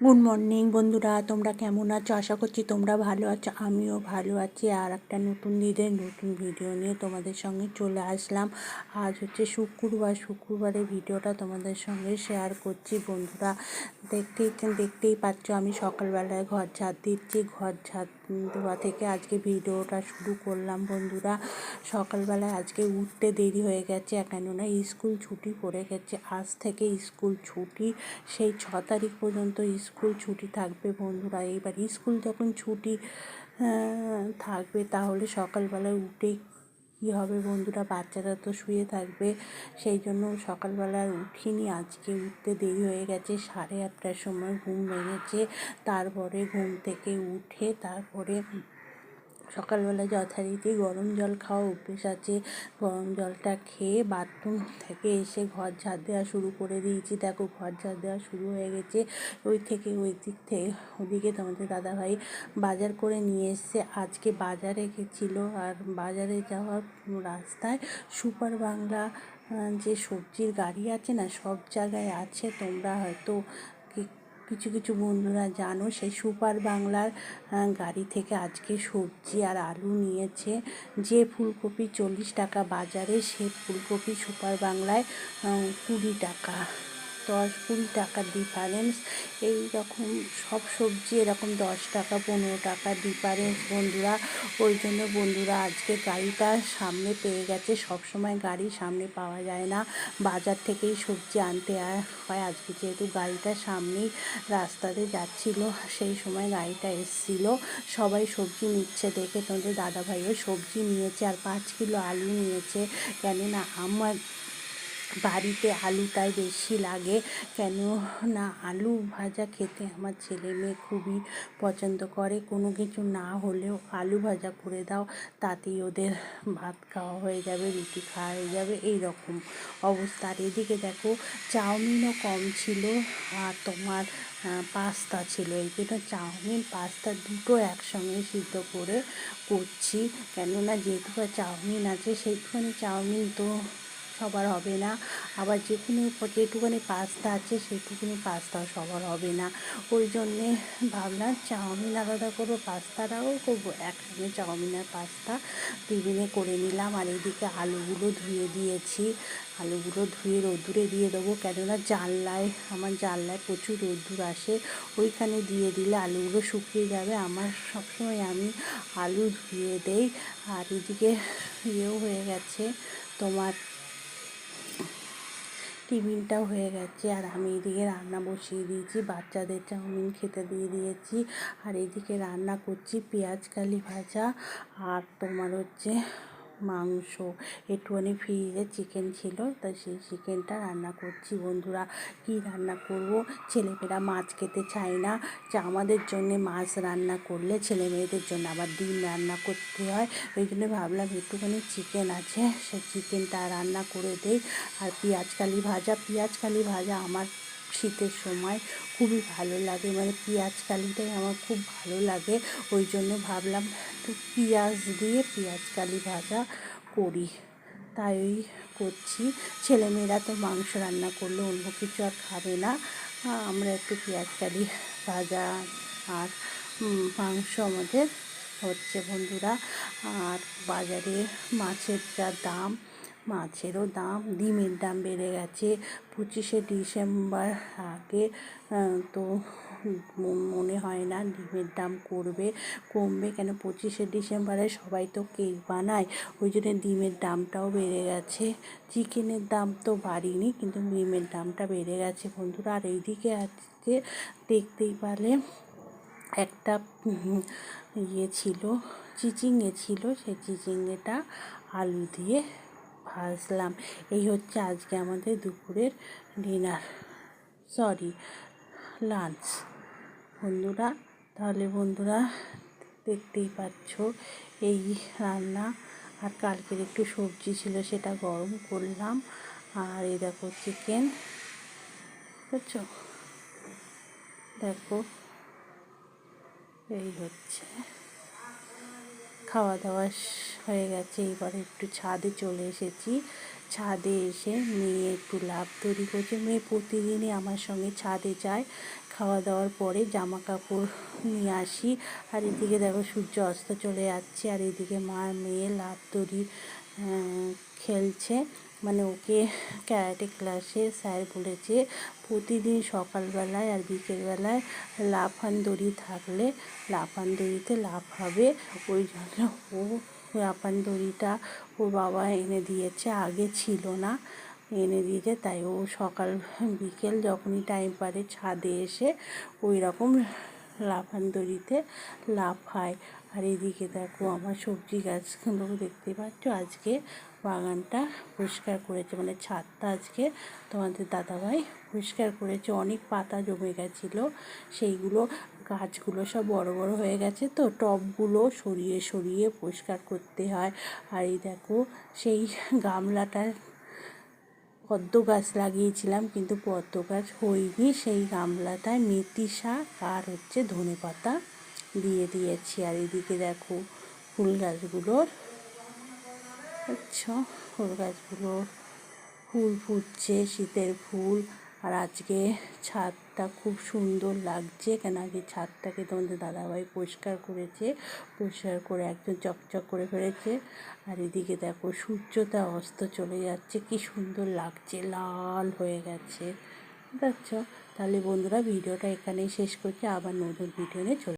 Good morning বন্ধুরা, তোমরা কেমন আছো? আশা করছি তোমরা ভালো আছো। আমিও ভালো আছি। আর একটা নতুন দিনের নতুন ভিডিও নিয়ে তোমাদের সঙ্গে চলে আসলাম। আজ হচ্ছে শুক্রবারের ভিডিওটা তোমাদের সঙ্গে শেয়ার করছি। বন্ধুরা দেখতেই পাচ্ছ আমি সকালবেলায় ঘর ঝাড় দিচ্ছি। ঘর ঝাড় দেওয়া থেকে আজকে ভিডিওটা শুরু করলাম। বন্ধুরা, সকালবেলায় আজকে উঠতে দেরি হয়ে গেছে, কেননা স্কুল ছুটি পড়ে গেছে। আজ থেকে স্কুল ছুটি, সেই 6 তারিখ পর্যন্ত স্কুল ছুটি থাকবে। বন্ধুরা, এইবার স্কুল যখন ছুটি থাকবে তাহলে সকালবেলায় উঠে কী হবে বন্ধুরা? বাচ্চারা তো শুয়ে থাকবে, সেই জন্য সকালবেলা উঠিনি। আজকে উঠতে দেরি হয়ে গেছে, 8:30টার সময় ঘুম ভেঙেছে। তারপরে ঘুম থেকে উঠে তারপরে সকালবেলা যথারীতি গরম জল খাওয়া অভ্যেস আছে। গরম জলটা খেয়ে বাথরুম থেকে এসে ঘর ঝাড় দেওয়া শুরু করে দিয়েছি। দেখো, ঘর ঝাড় দেওয়া শুরু হয়ে গেছে। ওই দিক থেকে ওদিকে তোমাদের দাদাভাই বাজার করে নিয়ে এসছে। আজকে বাজারে গেছিলো, আর বাজারে যাওয়ার রাস্তায় সুপার বাংলা যে সবজির গাড়ি আছে না, সব জায়গায় আছে, তোমরা হয়তো কিছু কিছু বন্ধুরা জানো। সেই সুপার বাংলার গাড়ি থেকে আজকে সবজি আর আলু নিয়েছে। যে ফুলকপি 40 টাকা বাজারে, সে ফুলকপি সুপার বাংলায় 20 টাকা। 10-20 টাকার ডিফারেন্স। এই রকম সব সবজি এরকম 10 টাকা 15 টাকার ডিফারেন্স বন্ধুরা। ওই জন্য বন্ধুরা আজকে গাড়িটা সামনে পেয়ে গেছে। সব সময় গাড়ি সামনে পাওয়া যায় না, বাজার থেকেই সবজি আনতে হয়। আজকে যেহেতু গাড়িটা সামনেই রাস্তাতে যাচ্ছিল, সেই সময় গাড়িটা এসেছিল। সবাই সবজি নিচ্ছে দেখে তোমাদের দাদাভাইও সবজি নিয়েছে, আর 5 কিলো আলু নিয়েছে। কেননা আমার বাড়িতে আলুটাই বেশি লাগে, কেন না আলু ভাজা খেতে আমার ছেলে মেয়ে খুবই পছন্দ করে। কোনো কিছু না হলেও আলু ভাজা করে দাও, তাতেই ওদের ভাত খাওয়া হয়ে যাবে, রুটি খাওয়া হয়ে যাবে, এই রকম অবস্থা। আর এদিকে দেখো, চাউমিনও কম ছিল, আর তোমার পাস্তা ছিল। এই জন্য চাউমিন পাস্তা দুটো একসঙ্গে সিদ্ধ করে করছি। কেননা যেটুকু চাউমিন আছে সেইটুখানি চাউমিন তো সবার হবে না, আবার যেটুকুনি পাস্তা আছে সেইটুকুনি পাস্তাও সবার হবে না। ওই জন্যে ভাবলাম চাউমিন আলাদা করবো, পাস্তাটাও করবো, একসঙ্গে চাউমিন আর পাস্তা টিফিনে করে নিলাম। আর এদিকে আলুগুলো ধুয়ে দিয়েছি। আলুগুলো ধুয়ে রোদ্দুরে দিয়ে দেবো, কেননা আমার জানলায় প্রচুর রোদ্দুর আসে, ওইখানে দিয়ে দিলে আলুগুলো শুকিয়ে যাবে। আমার সবসময় আমি আলু ধুয়ে দেই। আর এদিকে হয়ে গেছে, তোমার টিফিনটাও হয়ে গেছে। আর আমি এদিকে রান্না বসিয়ে দিয়েছি, বাচ্চাদের চাউমিন খেতে দিয়ে দিয়েছি। আর এদিকে রান্না করছি পেঁয়াজ কালি ভাজা, আর তোমার হচ্ছে মাংস। একটুখানি ফ্রিজে চিকেন ছিল, তাই সেই চিকেনটা রান্না করছি। বন্ধুরা, কি রান্না করব? ছেলেমেয়েরা মাছ খেতে চায় না, যে আমাদের জন্যে মাছ রান্না করলে ছেলে মেয়েদের জন্য আবার ডিম রান্না করতে হয়। ওই জন্য ভাবলাম একটুখানি চিকেন আছে, সেই চিকেনটা রান্না করে দেই। আর পেঁয়াজ কালি ভাজা আমার শীতের সময় খুবই ভালো লাগে, মানে পেঁয়াজ কালিটাই আমার খুব ভালো লাগে। ওই জন্য ভাবলাম একটু পেঁয়াজ দিয়ে পেঁয়াজ কালি ভাজা করি, তাই ওই করছি। ছেলেমেয়েরা তো মাংস রান্না করলে অন্য কিছু আর খাবে না, আমরা একটু পেঁয়াজ কালি ভাজা আর মাংস আমাদের হচ্ছে বন্ধুরা। আর বাজারে মাছের যা দাম, মাছেরও দাম, ডিমের দাম বেড়ে গেছে। 25শে ডিসেম্বর আগে তো মনে হয় না ডিমের দাম কমবে, কেন 25শে ডিসেম্বরে সবাই তো কেক বানায়, ওই জন্য ডিমের দামটাও বেড়ে গেছে। চিকেনের দাম তো বাড়েনি, কিন্তু ডিমের দামটা বেড়ে গেছে বন্ধুরা। আর এইদিকে আজকে দেখতেই পারলে একটা ছিল, চিচিঙ্গা ছিল, সেই চিচিঙ্গাটা আলু দিয়ে ভাজলাম। এই হচ্ছে আজকে আমাদের দুপুরের লাঞ্চ বন্ধুরা। তাহলে বন্ধুরা দেখতেই পাচ্ছ এই রান্না। আর কালকের একটু সবজি ছিল, সেটা গরম করলাম। আর এই দেখো চিকেন, বুঝছো? দেখো, এই হচ্ছে খাওয়া দাওয়া হয়ে গেছে। এবার একটু ছাদে চলে এসেছি। ছাদে এসে মেয়ে একটু লাভ তৈরি করছে। মেয়ে প্রতিদিনই আমার সঙ্গে ছাদে যায়, খাওয়া দাওয়ার পরে জামা কাপড় নিয়ে আসি। আর এদিকে দেখো সূর্য অস্ত চলে যাচ্ছে, আর এদিকে মা মেয়ে লাফ দড়ি খেলছে। মানে ওকে ক্যারাটে ক্লাসে স্যার বলেছে প্রতিদিন সকালবেলায় আর বিকেলবেলায় লাফান দড়ি থাকলে লাফান দড়িতে লাফাবে। ওই জন্য ও লাফান দড়িটা ওর বাবা এনে দিয়েছে, আগে ছিল না, এনে দিয়েছে। তাই ও সকাল বিকেল যখনই টাইম পারে ছাদে এসে ওই রকম লাফান দড়িতে লাফায়। আর এদিকে দেখো আমার সবজি গাছগুলো দেখতে পাচ্ছ, আজকে বাগানটা পরিষ্কার করেছে, মানে ছাদটা আজকে তোমাদের দাদাভাই পরিষ্কার করেছে। অনেক পাতা জমে গেছিলো, সেইগুলো গাছগুলো সব বড় বড় হয়ে গেছে, তো টবগুলো সরিয়ে সরিয়ে পরিষ্কার করতে হয়। আর এই দেখো সেই গামলাটার পদ্ম গাছ লাগিয়েছিলাম, কিন্তু পদ্ম গাছ হয়নি। সেই গামলাটায় মেথি শাক আর ধনেপাতা দিয়ে দিয়েছি। আর এদিকে দেখো ফুল গাছগুলোর ফুল গাছগুলোর ফুল ফুটছে, শীতের ফুল। আর আজকে ছাদটা খুব সুন্দর লাগছে, কেন আগে ছাদটাকে তোমাদের দাদাভাই পরিষ্কার করেছে, পরিষ্কার করে একদম চকচক করে ফেলেছে। আর এদিকে দেখো সূর্যটা অস্ত চলে যাচ্ছে, কি সুন্দর লাগছে, লাল হয়ে গেছে, বুঝতে পারছো? তাহলে বন্ধুরা ভিডিওটা এখানেই শেষ করছি, আবার নতুন ভিডিও নিয়ে চলে